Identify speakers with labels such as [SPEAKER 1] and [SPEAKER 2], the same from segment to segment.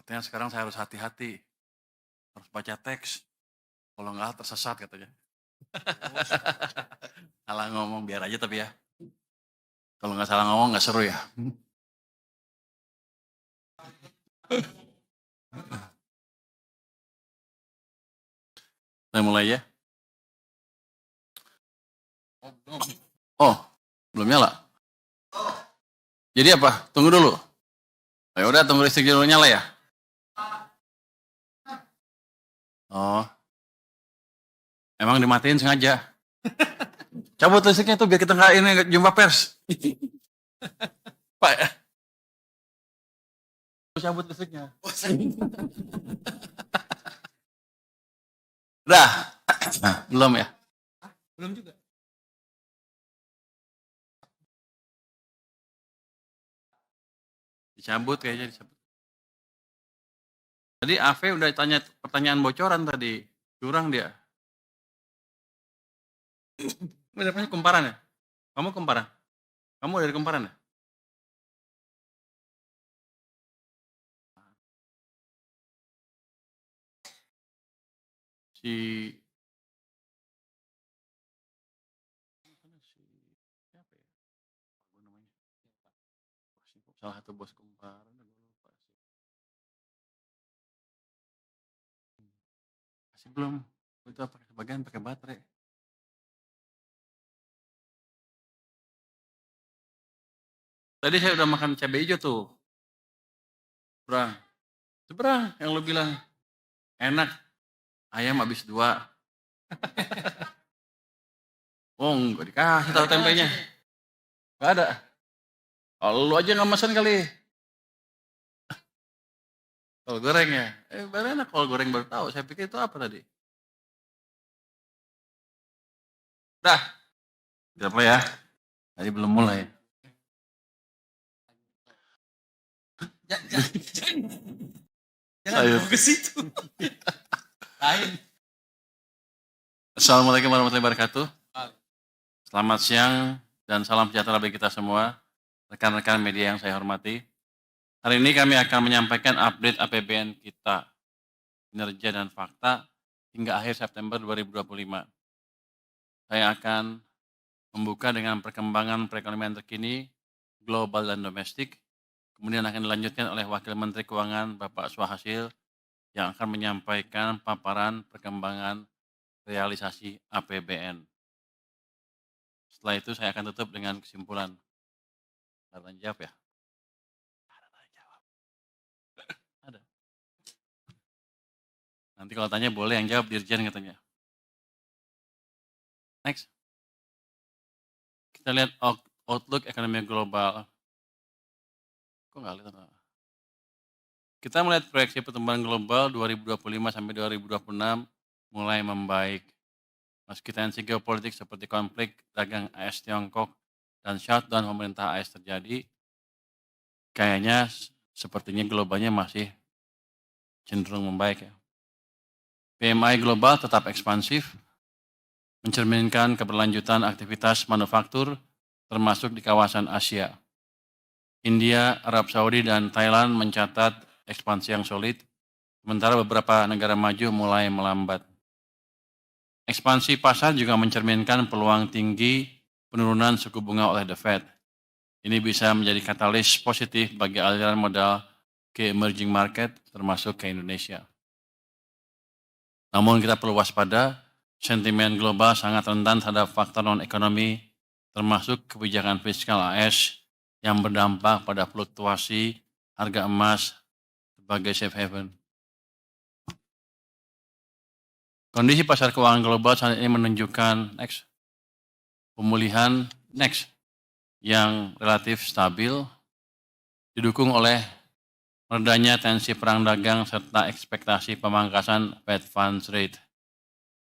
[SPEAKER 1] Katanya sekarang saya harus hati-hati, harus baca teks, kalau nggak tersesat katanya. Salah ngomong biar aja tapi ya. Kalau nggak salah ngomong nggak seru ya. Saya mulai ya. Oh, belum nyala. Jadi apa? Tunggu dulu. Ya udah tunggu listrik dulu nyala ya. Oh, emang dimatiin sengaja. Cabut listriknya tuh biar kita nggak ini jumpa pers. Pak, cabut listriknya. Udah, belum ya?
[SPEAKER 2] Belum juga.
[SPEAKER 1] Dicabut kayaknya dicabut. Tadi AV udah tanya pertanyaan bocoran tadi, curang dia. Benernya kumparan ya? Kamu kumparan? Kamu dari kumparan ya? Si siapa ya? Apa namanya? Salah satu bos kumparan, gue lupa sih. Masih belum. Itu apa? Sebagian pakai baterai. Tadi saya udah makan cabai hijau tuh. Seberang. Seberang yang lu bilang. Enak. Ayam habis 2. Oh, enggak dikasih tahu tempenya. Enggak ada. Kalau lu aja nggak mesen kali. Kol goreng ya? Baru enak kol goreng baru tahu. Saya pikir itu apa tadi? Dah. Siapa ya? Tadi belum mulai.
[SPEAKER 2] Jangan ke situ. Lain.
[SPEAKER 1] Assalamualaikum warahmatullahi wabarakatuh. Selamat siang dan salam sejahtera bagi kita semua. Rekan-rekan media yang saya hormati. Hari ini kami akan menyampaikan update APBN kita, kinerja dan fakta hingga akhir September 2025. Saya akan membuka dengan perkembangan perekonomian terkini, global dan domestik, kemudian akan dilanjutkan oleh Wakil Menteri Keuangan Bapak Swahasil yang akan menyampaikan paparan perkembangan realisasi APBN. Setelah itu saya akan tutup dengan kesimpulan. Ada jawab ya? Ada. Nanti kalau tanya boleh yang jawab Dirjen katanya. Next. Kita lihat outlook ekonomi global. Kok nggak lihat? Kita melihat proyeksi pertumbuhan global 2025 sampai 2026 mulai membaik. Meski tensi geopolitik seperti konflik dagang AS Tiongkok dan shutdown pemerintah AS terjadi, kayaknya sepertinya globalnya masih cenderung membaik ya. PMI global tetap ekspansif, mencerminkan keberlanjutan aktivitas manufaktur termasuk di kawasan Asia. India, Arab Saudi, dan Thailand mencatat ekspansi yang solid, sementara beberapa negara maju mulai melambat. Ekspansi pasar juga mencerminkan peluang tinggi penurunan suku bunga oleh The Fed. Ini bisa menjadi katalis positif bagi aliran modal ke emerging market, termasuk ke Indonesia. Namun kita perlu waspada, sentimen global sangat rentan terhadap faktor non-ekonomi, termasuk kebijakan fiskal AS yang berdampak pada fluktuasi harga emas sebagai safe haven. Kondisi pasar keuangan global saat ini menunjukkan pemulihan yang relatif stabil, didukung oleh redanya tensi perang dagang serta ekspektasi pemangkasan Fed Funds Rate.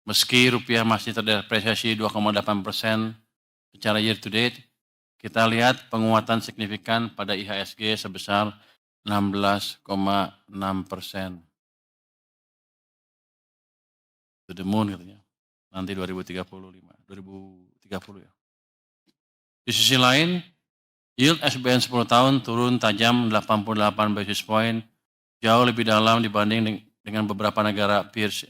[SPEAKER 1] Meski rupiah masih terdepresiasi 2,8% secara year to date, kita lihat penguatan signifikan pada IHSG sebesar 16,6%. To the moon katanya. Nanti 2030 ya. Di sisi lain, yield SBN 10 tahun turun tajam 88 basis point jauh lebih dalam dibanding dengan beberapa negara peers.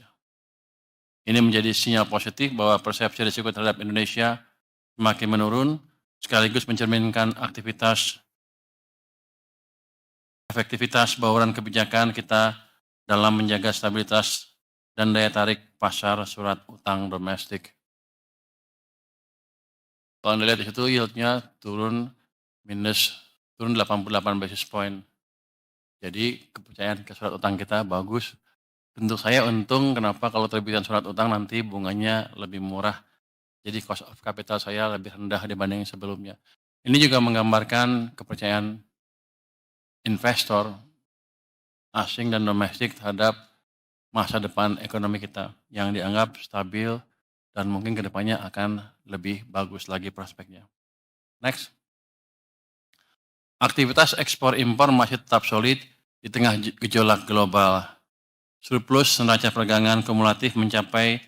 [SPEAKER 1] Ini menjadi sinyal positif bahwa persepsi risiko terhadap Indonesia semakin menurun, sekaligus mencerminkan efektivitas bauran kebijakan kita dalam menjaga stabilitas dan daya tarik pasar surat utang domestik. Kalau Anda lihat di situ yieldnya turun 88 basis point. Jadi kepercayaan ke surat utang kita bagus. Untuk saya untung kenapa kalau terbitan surat utang nanti bunganya lebih murah. Jadi cost of capital saya lebih rendah dibanding sebelumnya. Ini juga menggambarkan kepercayaan investor asing dan domestik terhadap masa depan ekonomi kita yang dianggap stabil dan mungkin kedepannya akan lebih bagus lagi prospeknya. Next. Aktivitas ekspor impor masih tetap solid di tengah gejolak global. Surplus neraca perdagangan kumulatif mencapai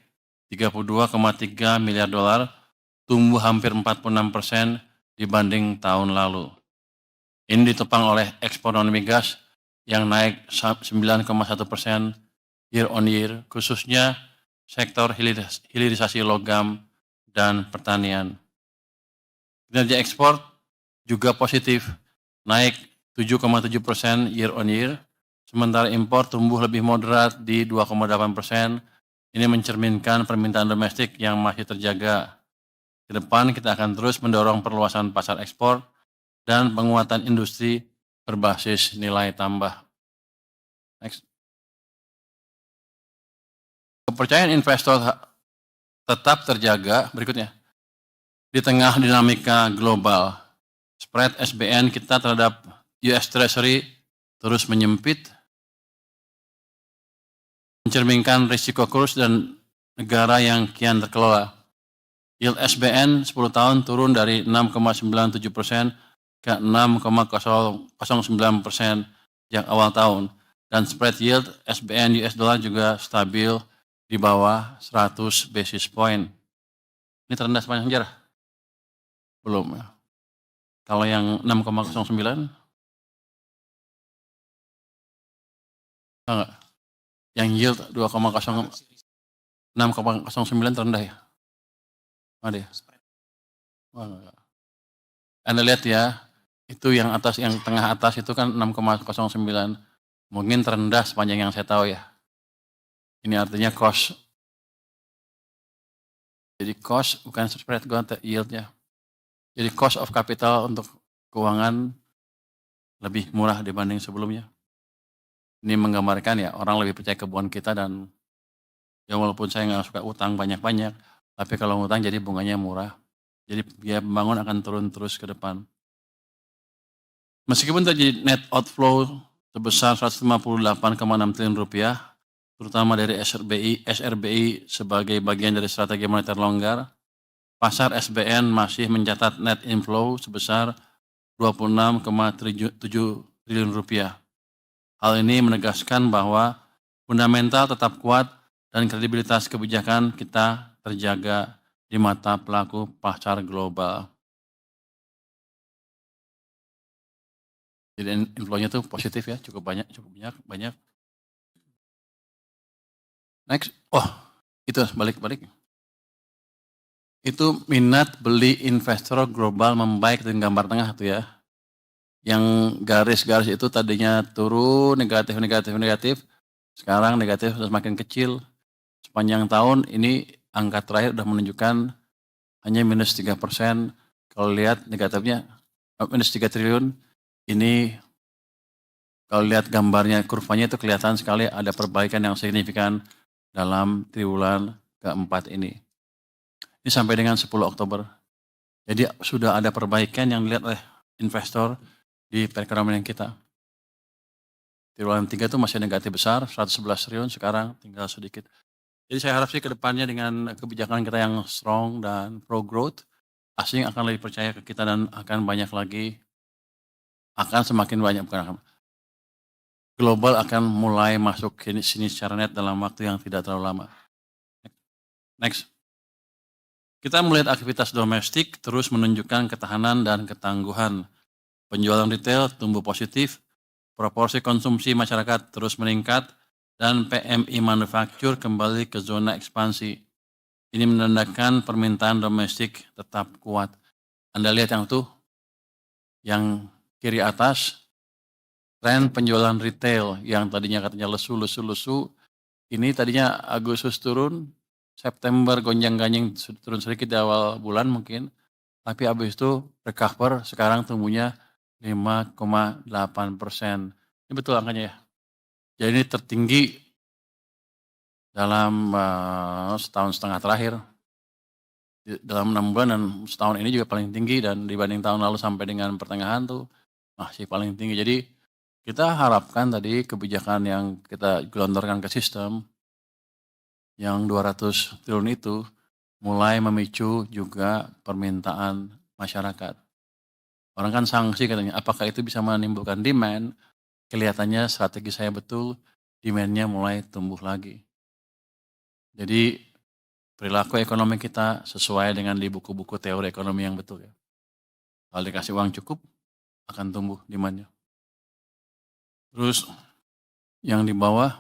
[SPEAKER 1] 32,3 miliar dolar, tumbuh hampir 46% dibanding tahun lalu. Ini ditopang oleh ekspor non migas yang naik 9,1% year on year, khususnya sektor hilirisasi logam dan pertanian. Kinerja ekspor juga positif, naik 7,7% year on year, sementara impor tumbuh lebih moderat di 2,8%. Ini mencerminkan permintaan domestik yang masih terjaga. Ke depan kita akan terus mendorong perluasan pasar ekspor dan penguatan industri berbasis nilai tambah. Next. Kepercayaan investor tetap terjaga, berikutnya. Di tengah dinamika global, spread SBN kita terhadap US Treasury terus menyempit, mencerminkan risiko kurs dan negara yang kian terkelola. Yield SBN 10 tahun turun dari 6,97% ke 6,09% sejak awal tahun. Dan spread yield SBN US dollar juga stabil di bawah 100 basis point. Ini terendah sepanjang sejarah? Belum. Kalau yang 6,09? Enggak. Yang yield 6,09 terendah ya? Ada ya? Anda lihat ya, itu yang atas, yang tengah atas itu kan 6,09. Mungkin terendah sepanjang yang saya tahu ya. Ini artinya cost. Jadi cost bukan spread, yieldnya. Jadi cost of capital untuk keuangan lebih murah dibanding sebelumnya. Ini menggambarkan ya orang lebih percaya keuangan kita, dan ya walaupun saya nggak suka utang banyak-banyak, tapi kalau utang jadi bunganya murah. Jadi biaya pembangun akan turun terus ke depan. Meskipun terjadi net outflow sebesar 158,6 triliun rupiah, terutama dari SRBI sebagai bagian dari strategi moneter longgar, pasar SBN masih mencatat net inflow sebesar 26,7 triliun rupiah. Hal ini menegaskan bahwa fundamental tetap kuat dan kredibilitas kebijakan kita terjaga di mata pelaku pasar global. Jadi inflow-nya itu positif ya, cukup banyak. Next, itu balik. Itu minat beli investor global membaik dengan gambar tengah tuh ya. Yang garis-garis itu tadinya turun, negatif. Sekarang negatif sudah semakin kecil. Sepanjang tahun ini angka terakhir sudah menunjukkan hanya minus 3%. Kalau lihat negatifnya minus 3 triliun, ini kalau lihat gambarnya, kurvanya itu kelihatan sekali ada perbaikan yang signifikan dalam triwulan keempat ini. Ini sampai dengan 10 Oktober. Jadi sudah ada perbaikan yang dilihat oleh investor di perekonomian kita. Triwulan 3 itu masih negatif besar, 111 triliun, sekarang tinggal sedikit. Jadi saya harap sih ke depannya dengan kebijakan kita yang strong dan pro-growth, asing akan lebih percaya ke kita dan akan banyak lagi, global akan mulai masuk ke sini secara net dalam waktu yang tidak terlalu lama. Next. Kita melihat aktivitas domestik terus menunjukkan ketahanan dan ketangguhan. Penjualan retail tumbuh positif proporsi konsumsi masyarakat terus meningkat, dan PMI manufaktur kembali ke zona ekspansi. Ini menandakan permintaan domestik tetap kuat. Anda lihat yang tuh, yang kiri atas, tren penjualan retail yang tadinya katanya lesu, ini tadinya Agustus turun, September gonjang-ganjing turun sedikit di awal bulan mungkin, tapi habis itu recover, sekarang tumbuhnya 5,8%. Ini betul angkanya ya? Jadi ini tertinggi dalam setahun setengah terakhir. Dalam 6 bulan dan setahun ini juga paling tinggi, dan dibanding tahun lalu sampai dengan pertengahan tuh masih paling tinggi. Jadi kita harapkan tadi kebijakan yang kita gelontorkan ke sistem yang 200 triliun itu mulai memicu juga permintaan masyarakat. Orang kan sanksi katanya, apakah itu bisa menimbulkan demand? Kelihatannya strategi saya betul, demand-nya mulai tumbuh lagi. Jadi perilaku ekonomi kita sesuai dengan di buku-buku teori ekonomi yang betul ya. Kalau dikasih uang cukup, akan tumbuh demand-nya. Terus yang di bawah,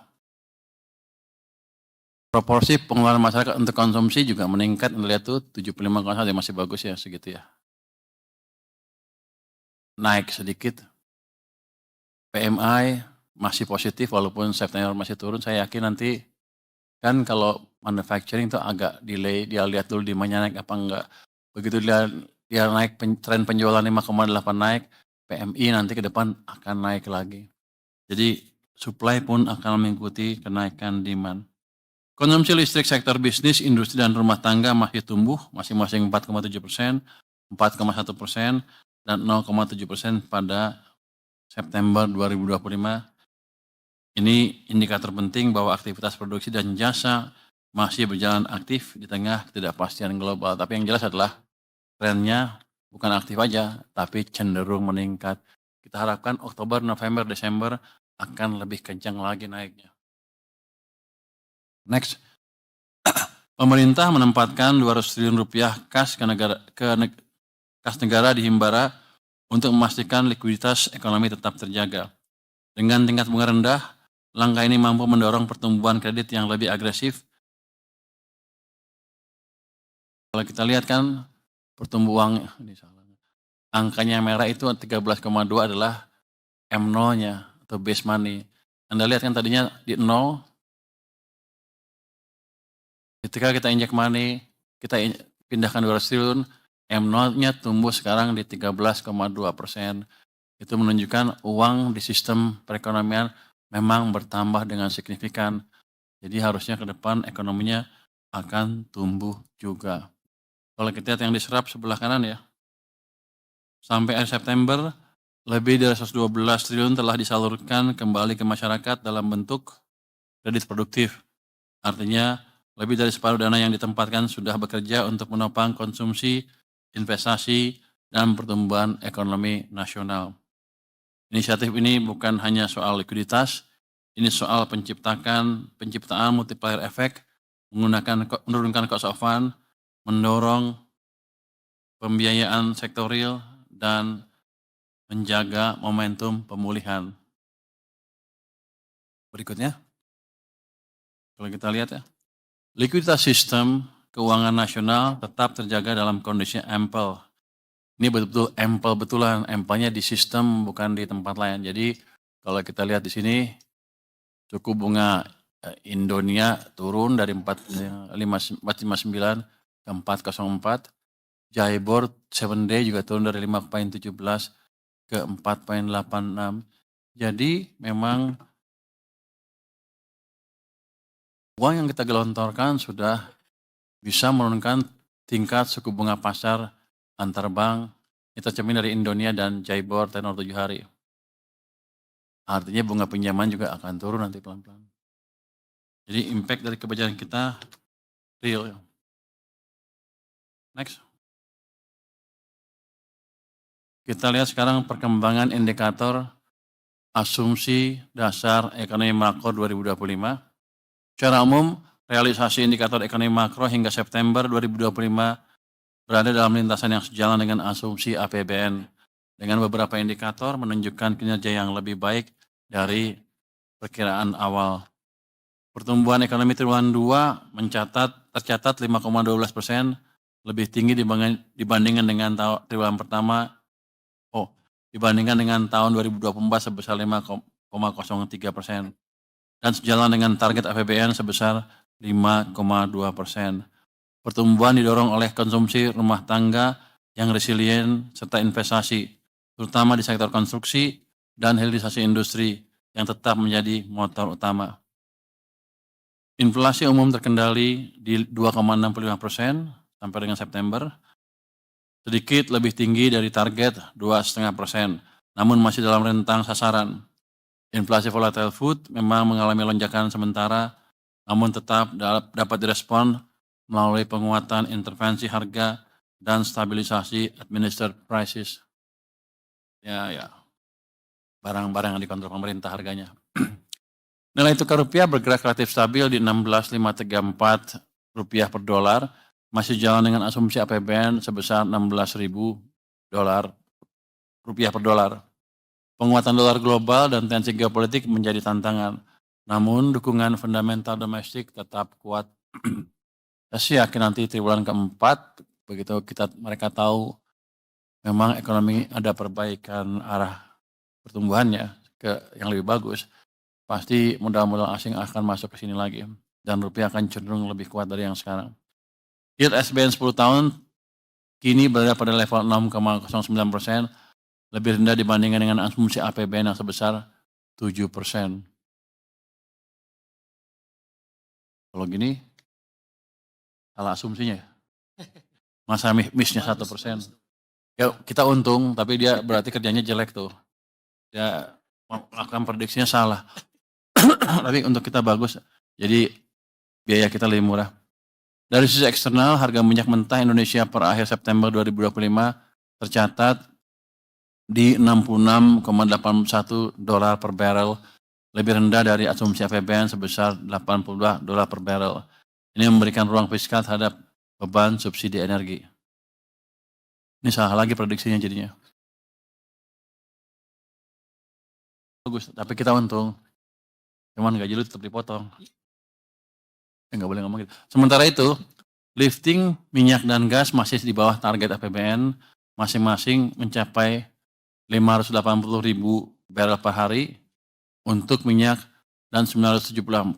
[SPEAKER 1] proporsi pengeluaran masyarakat untuk konsumsi juga meningkat. Anda lihat tuh 75,1, masih bagus ya segitu ya. Naik sedikit. PMI masih positif walaupun September masih turun. Saya yakin nanti kan kalau manufacturing itu agak delay, dia lihat dulu demand-nya naik apa enggak. Begitu dia naik, tren penjualan 5,8 naik, PMI nanti ke depan akan naik lagi. Jadi supply pun akan mengikuti kenaikan demand. Konsumsi listrik sektor bisnis, industri, dan rumah tangga masih tumbuh, masing-masing 4,7%, 4,1%, dan 0,7% pada September 2025. Ini indikator penting bahwa aktivitas produksi dan jasa masih berjalan aktif di tengah ketidakpastian global. Tapi yang jelas adalah trennya bukan aktif aja, tapi cenderung meningkat. Kita harapkan Oktober, November, Desember akan lebih kencang lagi naiknya. Next, pemerintah menempatkan 200 triliun rupiah kas negara di Himbara untuk memastikan likuiditas ekonomi tetap terjaga. Dengan tingkat bunga rendah, langkah ini mampu mendorong pertumbuhan kredit yang lebih agresif. Kalau kita lihat kan pertumbuhan, angkanya merah itu 13,2 adalah M0-nya atau base money. Anda lihat kan tadinya di 0, ketika kita injek money, kita pindahkan 200 triliun, M0-nya tumbuh sekarang di 13,2%. Itu menunjukkan uang di sistem perekonomian memang bertambah dengan signifikan. Jadi harusnya ke depan ekonominya akan tumbuh juga. Kalau kita lihat yang diserap sebelah kanan ya, sampai akhir September, lebih dari 112 triliun telah disalurkan kembali ke masyarakat dalam bentuk kredit produktif. Artinya, lebih dari separuh dana yang ditempatkan sudah bekerja untuk menopang konsumsi, investasi, dan pertumbuhan ekonomi nasional. Inisiatif ini bukan hanya soal likuiditas, ini soal penciptaan multiplier effect, menurunkan cost of fund, mendorong pembiayaan sektorial, dan menjaga momentum pemulihan. Berikutnya, kalau kita lihat ya, likuiditas sistem keuangan nasional tetap terjaga dalam kondisi ample. Ini betul-betul ample betulan, ample-nya di sistem bukan di tempat lain. Jadi kalau kita lihat di sini, suku bunga Indonesia turun dari 4,59 ke 4,04. JIBOR 7-day juga turun dari 5,17 ke 4,86. Jadi memang uang yang kita gelontorkan sudah bisa menurunkan tingkat suku bunga pasar antar bank. Itu cermin dari Indonesia dan JIBOR tenor 7 hari. Artinya bunga pinjaman juga akan turun nanti pelan-pelan. Jadi impact dari kebijakan kita real. Next. Kita lihat sekarang perkembangan indikator asumsi dasar ekonomi makro 2025. Secara umum, realisasi indikator ekonomi makro hingga September 2025 berada dalam lintasan yang sejalan dengan asumsi APBN, dengan beberapa indikator menunjukkan kinerja yang lebih baik dari perkiraan awal. Pertumbuhan ekonomi triwulan 2 tercatat 5,12%, lebih tinggi dibandingkan dengan triwulan pertama. Dibandingkan dengan tahun 2024 sebesar 5,03%, dan sejalan dengan target APBN sebesar 5,2%. Pertumbuhan didorong oleh konsumsi rumah tangga yang resilient serta investasi, terutama di sektor konstruksi dan hilirisasi industri yang tetap menjadi motor utama. Inflasi umum terkendali di 2,65% sampai dengan September, sedikit lebih tinggi dari target 2,5%, namun masih dalam rentang sasaran. Inflasi volatile food memang mengalami lonjakan sementara, namun tetap dapat direspon melalui penguatan intervensi harga dan stabilisasi administered prices. Ya, barang-barang yang dikontrol pemerintah harganya. Nilai tukar rupiah bergerak relatif stabil di 16.534 rupiah per dolar, masih jalan dengan asumsi APBN sebesar 16.000 rupiah per dolar. Penguatan dolar global dan tensi geopolitik menjadi tantangan, namun dukungan fundamental domestik tetap kuat. Saya sih yakin nanti triwulan keempat, begitu mereka tahu memang ekonomi ada perbaikan arah pertumbuhannya ke yang lebih bagus, pasti modal-modal asing akan masuk ke sini lagi dan rupiah akan cenderung lebih kuat dari yang sekarang. Yield SBN 10 tahun kini berada pada level 6,09%, lebih rendah dibandingkan dengan asumsi APBN yang sebesar 7%. Kalau gini, salah asumsinya. Masa miss-nya 1%. Ya kita untung, tapi dia berarti kerjanya jelek tuh. Dia melakukan prediksinya salah. Tapi untuk kita bagus, jadi biaya kita lebih murah. Dari sisi eksternal, harga minyak mentah Indonesia per akhir September 2025 tercatat di 66,81 dolar per barrel, lebih rendah dari asumsi APBN sebesar 82 dolar per barrel. Ini memberikan ruang fiskal terhadap beban subsidi energi. Ini salah lagi prediksinya jadinya. Bagus, tapi kita untung. Cuman gaji lu tetap dipotong. Nggak boleh ngomong gitu. Sementara itu, lifting minyak dan gas masih di bawah target APBN, masing-masing mencapai 580.000 barrel per hari untuk minyak dan 974.000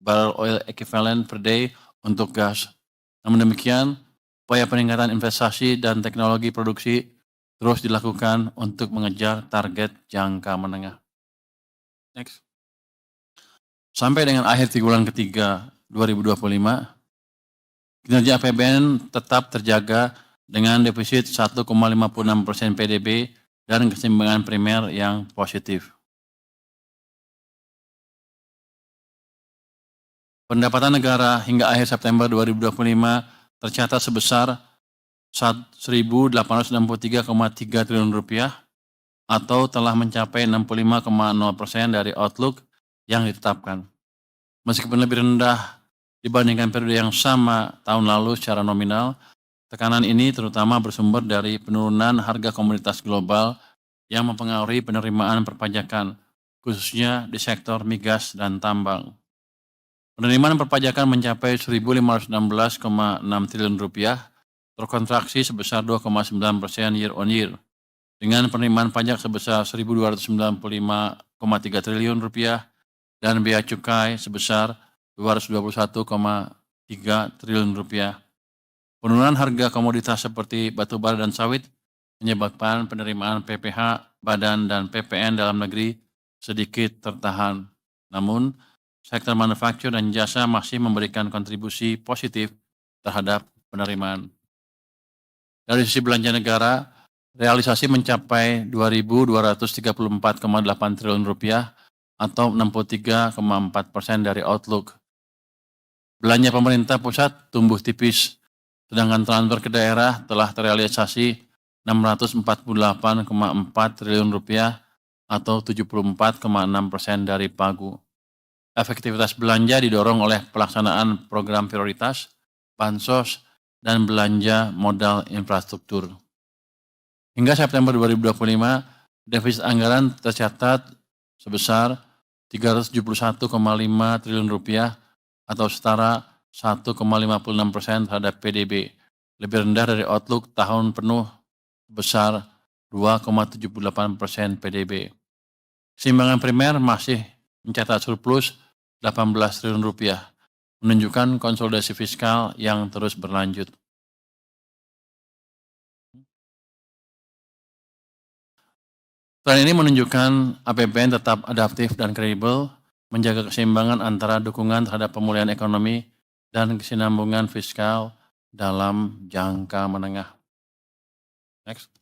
[SPEAKER 1] barrel oil equivalent per day untuk gas. Namun demikian, upaya peningkatan investasi dan teknologi produksi terus dilakukan untuk mengejar target jangka menengah. Next. Sampai dengan akhir triwulan ketiga 2025, kinerja APBN tetap terjaga dengan defisit 1,56% PDB dan keseimbangan primer yang positif. Pendapatan negara hingga akhir September 2025 tercatat sebesar 1.863,3 triliun rupiah atau telah mencapai 65,0% dari outlook yang ditetapkan. Meskipun lebih rendah dibandingkan periode yang sama tahun lalu secara nominal, tekanan ini terutama bersumber dari penurunan harga komoditas global yang mempengaruhi penerimaan perpajakan, khususnya di sektor migas dan tambang. Penerimaan perpajakan mencapai 1.516,6 triliun rupiah, terkontraksi sebesar 2,9% year on year, dengan penerimaan pajak sebesar 1.295,3 triliun rupiah dan bea cukai sebesar 221,3 triliun rupiah. Penurunan harga komoditas seperti batubara dan sawit menyebabkan penerimaan PPH, badan, dan PPN dalam negeri sedikit tertahan. Namun, sektor manufaktur dan jasa masih memberikan kontribusi positif terhadap penerimaan. Dari sisi belanja negara, realisasi mencapai 2.234,8 triliun rupiah atau 63,4% dari outlook. Belanja pemerintah pusat tumbuh tipis, sedangkan transfer ke daerah telah terrealisasi 648,4 triliun rupiah atau 74,6% dari pagu. Efektivitas belanja didorong oleh pelaksanaan program prioritas, bansos, dan belanja modal infrastruktur. Hingga September 2025, defisit anggaran tercatat sebesar 371,5 triliun rupiah atau setara 1,56% terhadap PDB, lebih rendah dari outlook tahun penuh sebesar 2,78% PDB. Keseimbangan primer masih mencatat surplus 18 triliun rupiah, menunjukkan konsolidasi fiskal yang terus berlanjut. Tren ini menunjukkan APBN tetap adaptif dan kredibel, menjaga keseimbangan antara dukungan terhadap pemulihan ekonomi dan kesinambungan fiskal dalam jangka menengah. Next.